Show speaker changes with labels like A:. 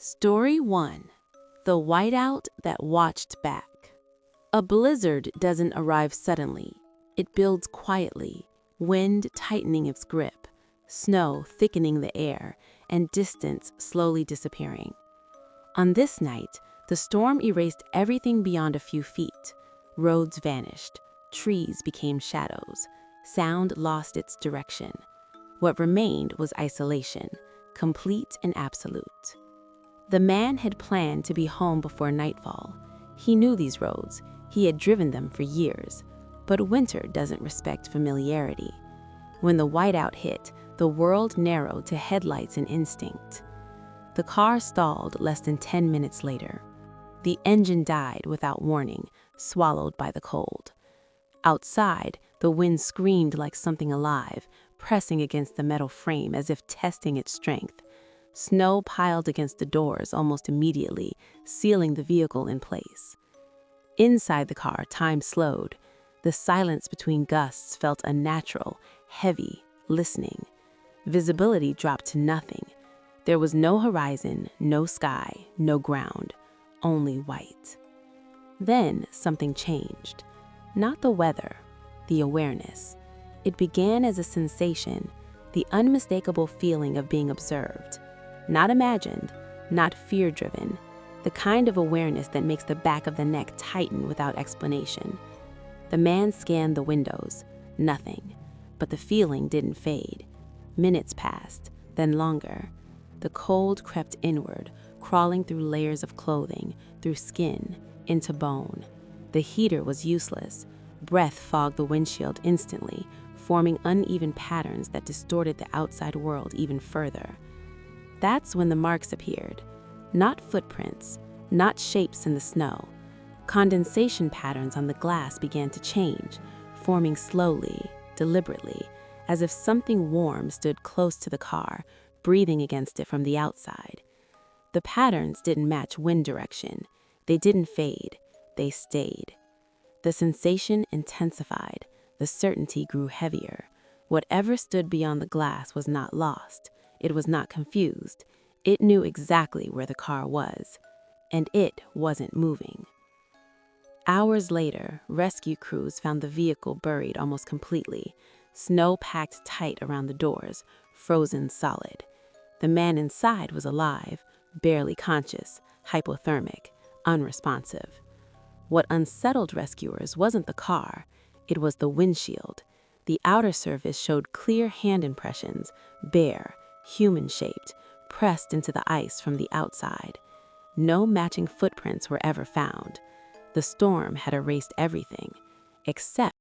A: Story 1. The Whiteout That Watched Back. A blizzard doesn't arrive suddenly. It builds quietly, wind tightening its grip, snow thickening the air, and distance slowly disappearing. On this night, the storm erased everything beyond a few feet. Roads vanished, trees became shadows, sound lost its direction. What remained was isolation, complete and absolute. The man had planned to be home before nightfall. He knew these roads. He had driven them for years. But winter doesn't respect familiarity. When the whiteout hit, the world narrowed to headlights and instinct. The car stalled less than 10 minutes later. The engine died without warning, swallowed by the cold. Outside, the wind screamed like something alive, pressing against the metal frame as if testing its strength. Snow piled against the doors almost immediately, sealing the vehicle in place. Inside the car, time slowed. The silence between gusts felt unnatural, heavy, listening. Visibility dropped to nothing. There was no horizon, no sky, no ground, only white. Then something changed. Not the weather, the awareness. It began as a sensation, the unmistakable feeling of being observed. Not imagined, not fear-driven, the kind of awareness that makes the back of the neck tighten without explanation. The man scanned the windows. Nothing. But the feeling didn't fade. Minutes passed, then longer. The cold crept inward, crawling through layers of clothing, through skin, into bone. The heater was useless. Breath fogged the windshield instantly, forming uneven patterns that distorted the outside world even further. That's when the marks appeared. Not footprints, not shapes in the snow. Condensation patterns on the glass began to change, forming slowly, deliberately, as if something warm stood close to the car, breathing against it from the outside. The patterns didn't match wind direction. They didn't fade. They stayed. The sensation intensified. The certainty grew heavier. Whatever stood beyond the glass was not lost. It was not confused. It knew exactly where the car was, and it wasn't moving. Hours later, rescue crews found the vehicle buried almost completely, snow packed tight around the doors, frozen solid. The man inside was alive, barely conscious, hypothermic, unresponsive. What unsettled rescuers wasn't the car, it was the windshield. The outer surface showed clear hand impressions, bare, human-shaped, pressed into the ice from the outside. No matching footprints were ever found. The storm had erased everything, except